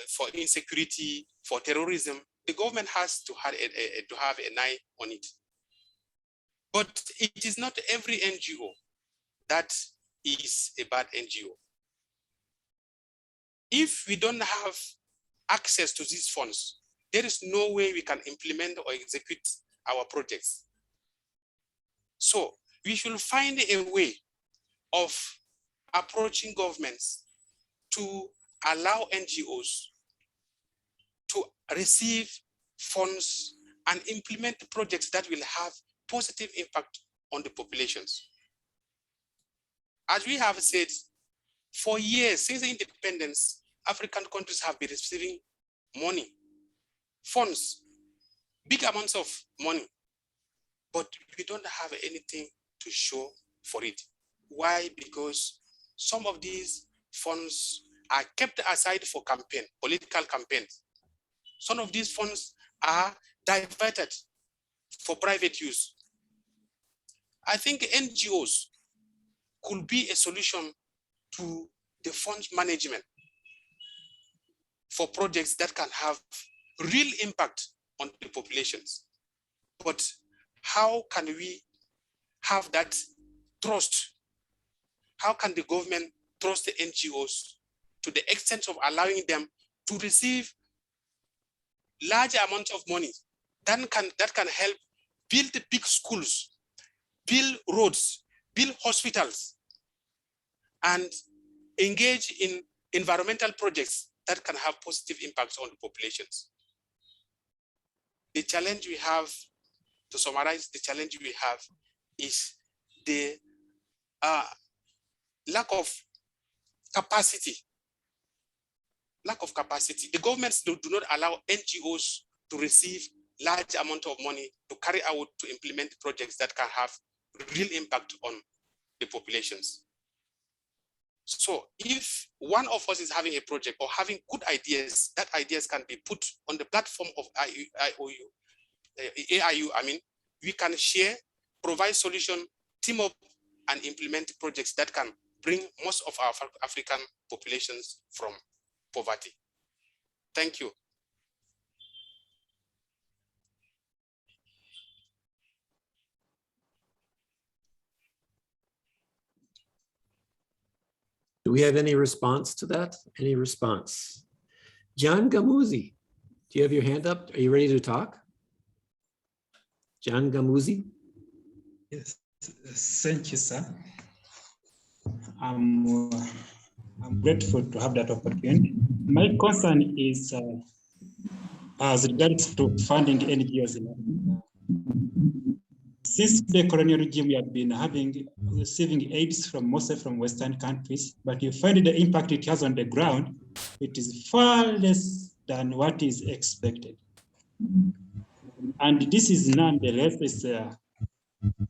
[SPEAKER 10] for insecurity, for terrorism. The government has to have an eye on it. But it is not every NGO that is a bad NGO. If we don't have access to these funds, there is no way we can implement or execute our projects. So we should find a way of approaching governments to allow NGOs to receive funds and implement projects that will have positive impact on the populations. As we have said, for years, since independence, African countries have been receiving money, funds, big amounts of money, but we don't have anything to show for it. Why? Because some of these funds are kept aside for campaign, political campaigns. Some of these funds are diverted for private use. I think NGOs could be a solution to the fund management for projects that can have real impact on the populations. But how can we have that trust? How can the government trust the NGOs to the extent of allowing them to receive large amounts of money that can help build the big schools, build roads, build hospitals, and engage in environmental projects that can have positive impacts on the populations? The challenge we have, to summarize, the challenge we have is the lack of capacity. Lack of capacity. The governments do not allow NGOs to receive large amount of money to carry out, to implement projects that can have real impact on the populations. So if one of us is having a project or having good ideas, that ideas can be put on the platform of AIU, we can share, provide solution, team up, and implement projects that can bring most of our African populations from poverty. Thank you.
[SPEAKER 1] Do we have any response to that? Any response? John Gamuzi, do you have your hand up? Are you ready to talk? John Gamuzi?
[SPEAKER 11] Yes, thank you, sir. I'm grateful to have that opportunity. My concern is as regards to funding NGOs in Africa. Since the colonial regime, we have been receiving aids mostly from Western countries, but you find the impact it has on the ground, it is far less than what is expected. And this is nonetheless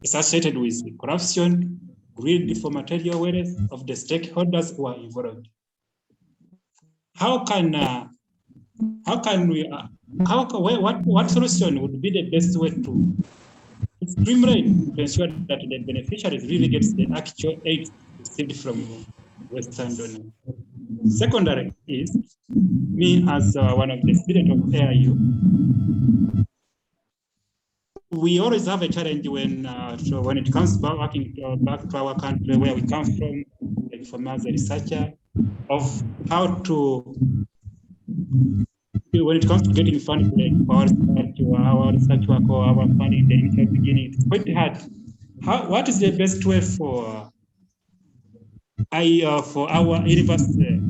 [SPEAKER 11] associated with corruption, greed for material wealth of the stakeholders who are involved. What solution would be the best way to streamline to ensure that the beneficiaries really get the actual aid received from Western donors? Secondary is, me as one of the students of AIU, we always have a challenge when it comes back to our country where we come from, like from as a researcher, of how to, when it comes to getting funding for our research work or our funding in the initial beginning, it's quite hard. What is the best way for our university?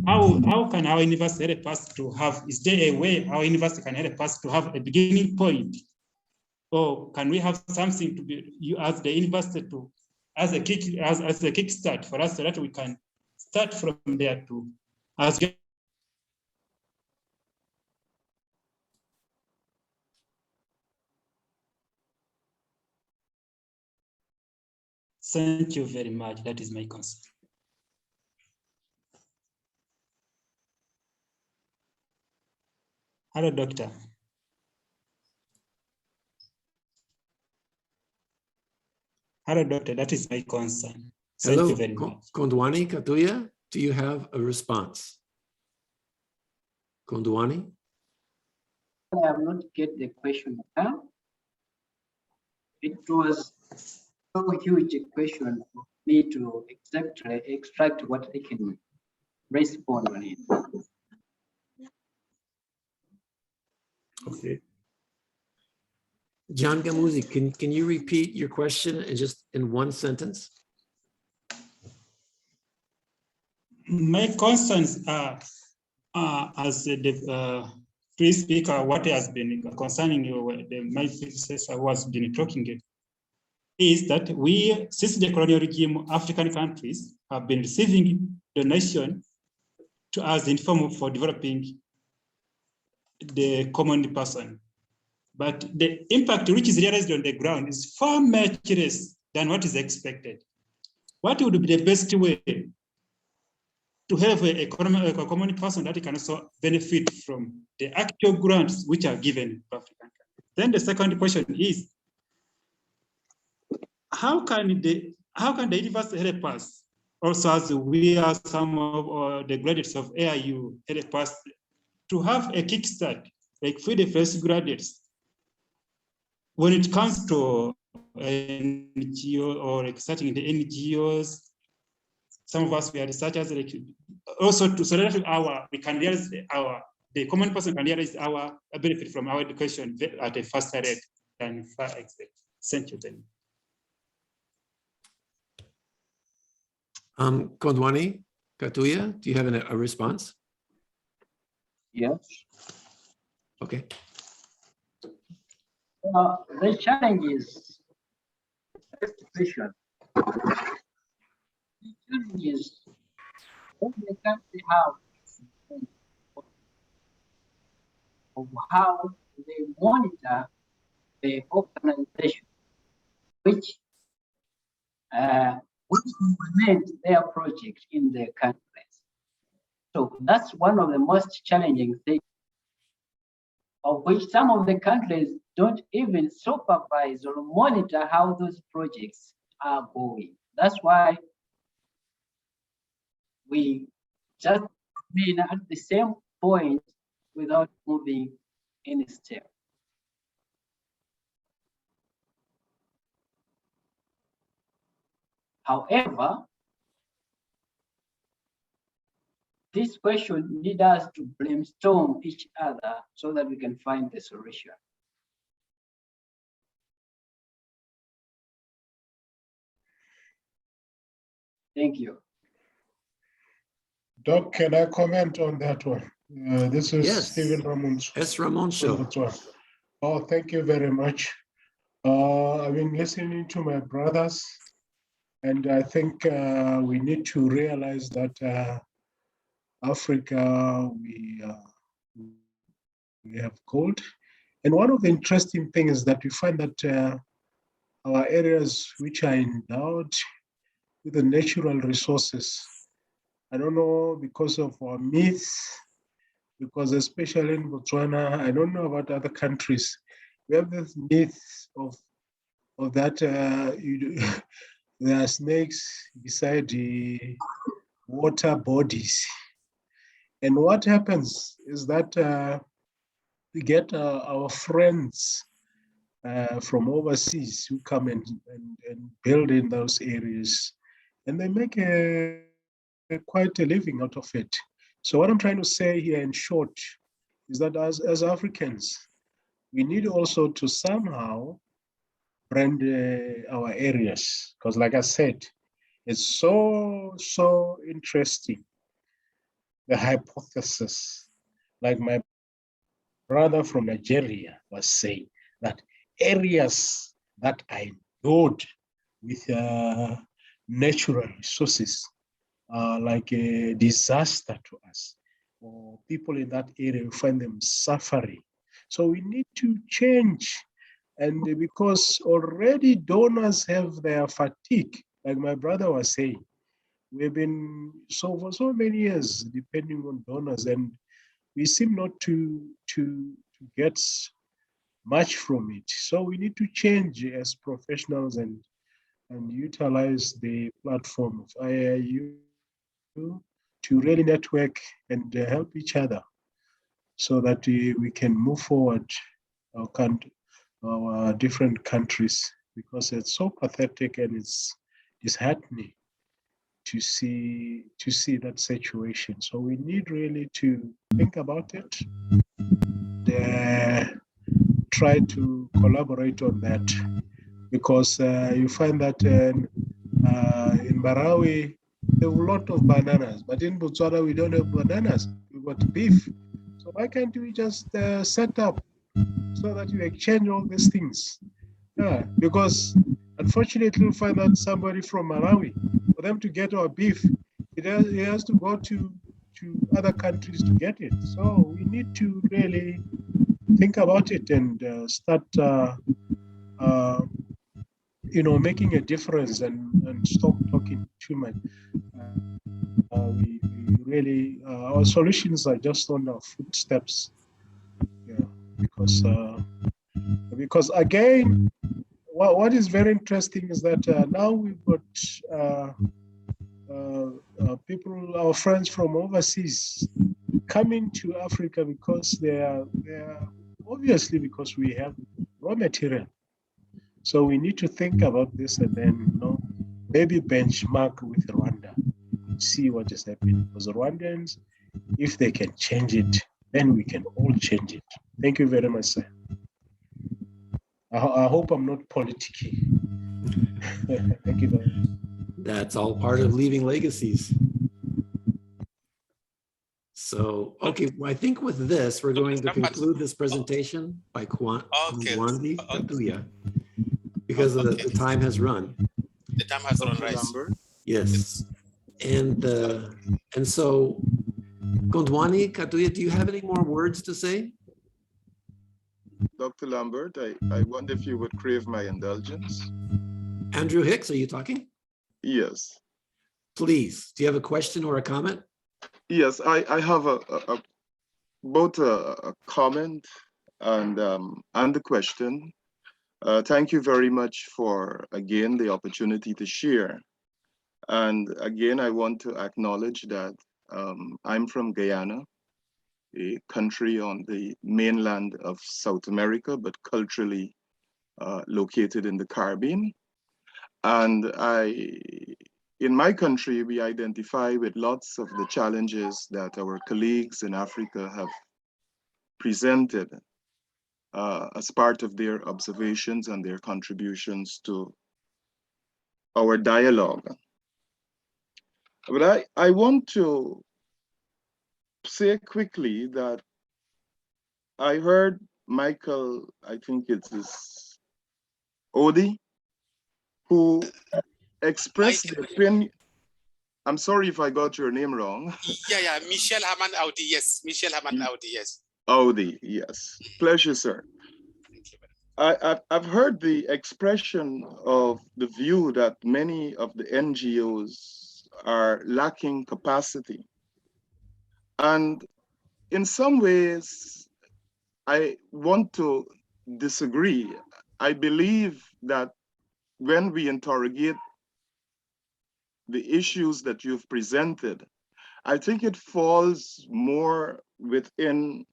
[SPEAKER 11] How can our university help us to have, is there a way our university can help us to have a beginning point? Or can we have something to be, you as the university to, as a kickstart for us so that we can start from there to, as Thank you very much. That is my concern. Hello, doctor. Hello, doctor. That is my concern. Thank you very much.
[SPEAKER 1] Kondwani Katuya, do you have a response? Kondwani?
[SPEAKER 2] I have not get the question now. It was so huge a question for me to extract what I can respond on it.
[SPEAKER 1] Okay. John Gamuzi, can you repeat your question and just in one sentence?
[SPEAKER 11] My concerns are, as the previous speaker, what has been concerning you, my predecessor who has been talking, is that we, since the colonial regime, African countries have been receiving donation to us in form for developing the common person. But the impact which is realized on the ground is far much less than what is expected. What would be the best way to have a common person that can also benefit from the actual grants which are given to African countries? Then the second question is, how can the university help us? Also, as we are some of the graduates of AIU, help us to have a kickstart, like for the first graduates, when it comes to NGO or like starting the NGOs. Some of us, we are researchers, like, also to so that we can realize the common person can realize our benefit from our education at a faster rate than far expect. Thank you then.
[SPEAKER 1] Kondwani Katuya, do you have a response?
[SPEAKER 2] Yes.
[SPEAKER 1] Okay.
[SPEAKER 2] The challenge is question. The challenge is what the country have of how they monitor the organization which implement their project in their countries. So that's one of the most challenging things, of which some of the countries don't even supervise or monitor how those projects are going. That's why we just been at the same point without moving any step. However, this question needs us to brainstorm each other so that we can find the solution. Thank you.
[SPEAKER 5] Doc, can I comment on that one? This is
[SPEAKER 1] Yes.
[SPEAKER 5] Stephen Ramon.
[SPEAKER 1] S. Ramon Show.
[SPEAKER 5] Oh, thank you very much. I've been listening to my brothers, and I think we need to realize that Africa, we have gold. And one of the interesting things is that we find that our areas which are endowed with the natural resources, I don't know, because of our myths, because especially in Botswana, I don't know about other countries, we have this myth of that there are snakes beside the water bodies. And what happens is that we get our friends from overseas who come and build in those areas, and they make quite a living out of it. So what I'm trying to say here in short is that as Africans, we need also to somehow brand our areas, because like I said, it's so interesting, the hypothesis, like my brother from Nigeria was saying, that areas that are endowed with natural resources are like a disaster to us, or people in that area find them suffering. So we need to change, and because already donors have their fatigue, like my brother was saying, we've been for so many years depending on donors, and we seem not to get much from it. So we need to change as professionals and utilize the platform of AIU to really network and help each other so that we can move forward our different countries, because it's so pathetic and it's disheartening to see that situation. So we need really to think about it, try to collaborate on that, because you find that in Malawi, there are a lot of bananas, but in Botswana, we don't have bananas, we've got beef. So why can't we just set up so that you exchange all these things? Yeah, because unfortunately, you'll find out somebody from Malawi, for them to get our beef, it has to go to other countries to get it. So we need to really think about it and start making a difference and stop talking too much. We really, our solutions are just on our footsteps. Yeah, because Because again, what is very interesting is that now we've got people, our friends from overseas, coming to Africa because they are obviously because we have raw material. So we need to think about this and then, maybe benchmark with Rwanda, see what is happening. Because the Rwandans, if they can change it, then we can all change it. Thank you very much, sir. I hope I'm not politicking. Thank you very much.
[SPEAKER 1] That's all part of leaving legacies. So, okay, well, I think with this, we're going to conclude this presentation by Kondwani Katuya, because the time has run.
[SPEAKER 10] The time has run, right?
[SPEAKER 1] Yes. And so, Kondwani Katuya, do you have any more words to say?
[SPEAKER 12] Dr. Lambert, I wonder if you would crave my indulgence.
[SPEAKER 1] Andrew Hicks, are you talking?
[SPEAKER 12] Yes.
[SPEAKER 1] Please, do you have a question or a comment?
[SPEAKER 12] Yes, I have both a comment and a question. Thank you very much for, again, the opportunity to share. And again, I want to acknowledge that I'm from Guyana, a country on the mainland of South America, but culturally located in the Caribbean. And in my country, we identify with lots of the challenges that our colleagues in Africa have presented as part of their observations and their contributions to our dialogue. But I want to say quickly that I heard Michael, I think it's Odi, who expressed the opinion. I'm sorry if I got your name wrong.
[SPEAKER 10] Yeah, Michel Haman Audi, yes. Michel Haman Audi, yes.
[SPEAKER 12] Audi, yes. Pleasure, sir. I've heard the expression of the view that many of the NGOs are lacking capacity. And in some ways, I want to disagree. I believe that when we interrogate the issues that you've presented, I think it falls more within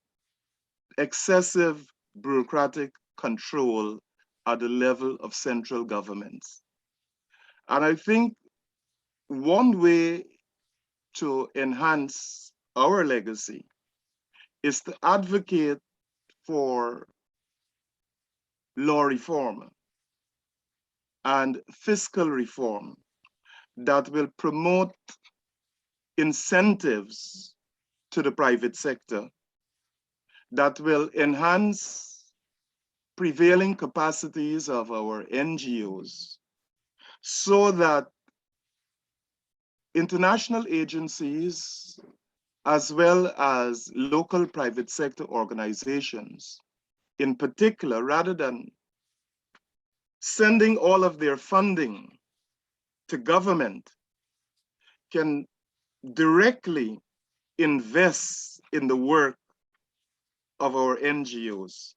[SPEAKER 12] excessive bureaucratic control at the level of central governments. And I think one way to enhance our legacy is to advocate for law reform and fiscal reform that will promote incentives to the private sector, that will enhance prevailing capacities of our NGOs, so that international agencies, as well as local private sector organizations, in particular, rather than sending all of their funding to government, can directly invest in the work of our NGOs.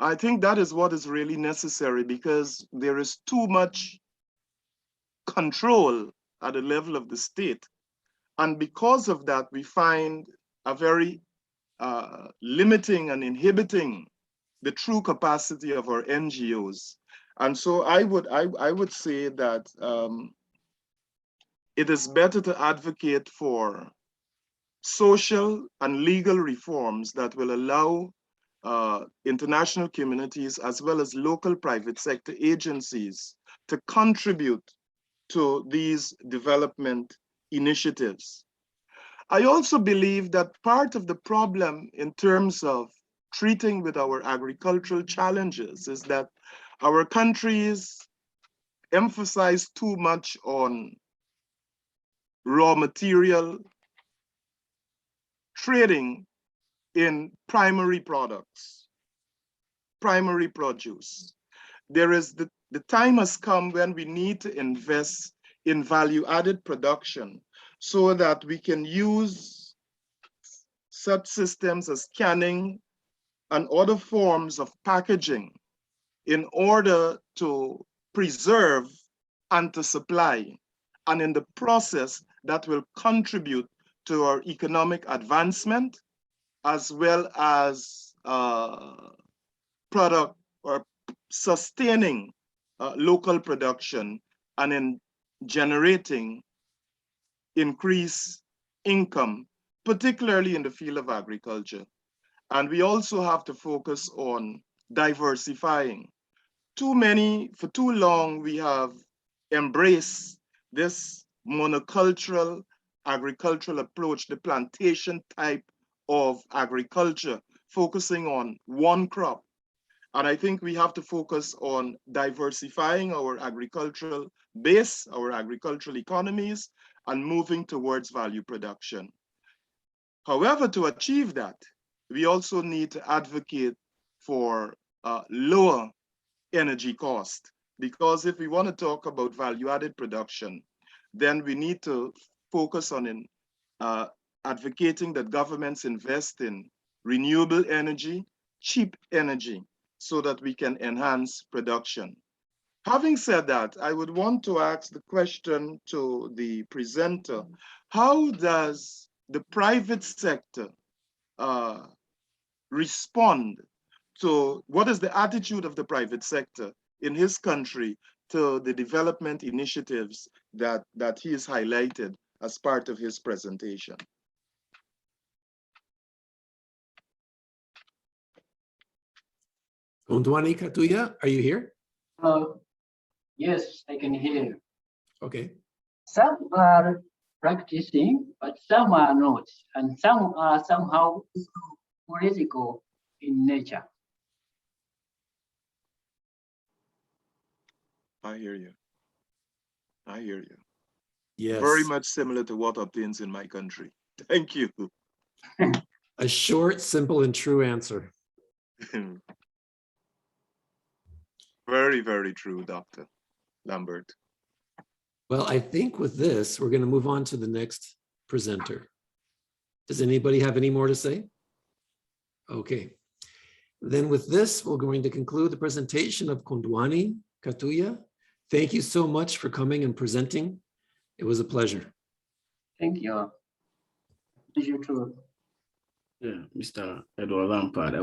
[SPEAKER 12] I think that is what is really necessary, because there is too much control at the level of the state. And because of that, we find a very limiting and inhibiting the true capacity of our NGOs. And so I would say that it is better to advocate for social and legal reforms that will allow international communities as well as local private sector agencies to contribute to these development initiatives. I also believe that part of the problem in terms of treating with our agricultural challenges is that our countries emphasize too much on raw material trading in primary products, primary produce. The time has come when we need to invest in value-added production so that we can use such systems as canning and other forms of packaging in order to preserve and to supply, and in the process that will contribute to our economic advancement, as well as product or sustaining local production, and in generating increased income, particularly in the field of agriculture. And we also have to focus on diversifying. For too long, we have embraced this monocultural agricultural approach, the plantation type of agriculture, focusing on one crop. And I think we have to focus on diversifying our agricultural base, our agricultural economies, and moving towards value production. However, to achieve that, we also need to advocate for lower energy cost, because if we want to talk about value-added production, then we need to focus on advocating that governments invest in renewable energy, cheap energy, so that we can enhance production. Having said that, I would want to ask the question to the presenter: how does the private sector respond to, what is the attitude of the private sector in his country to the development initiatives that he has highlighted as part of his presentation?
[SPEAKER 1] Kondwani Katuya, are you here?
[SPEAKER 2] Yes, I can hear you.
[SPEAKER 1] Okay.
[SPEAKER 2] Some are practicing, but some are not, and some are somehow political in nature.
[SPEAKER 12] I hear you. I hear you.
[SPEAKER 1] Yes.
[SPEAKER 12] Very much similar to what obtains in my country. Thank you.
[SPEAKER 1] A short, simple, and true answer.
[SPEAKER 12] Very, very true, Dr. Lambert.
[SPEAKER 1] Well, I think with this, we're going to move on to the next presenter. Does anybody have any more to say? Okay. Then with this, we're going to conclude the presentation of Kondwani Katuya. Thank you so much for coming and presenting. It was a pleasure.
[SPEAKER 2] Thank you. Pleasure too.
[SPEAKER 13] Yeah, Mr. Edward Lampard.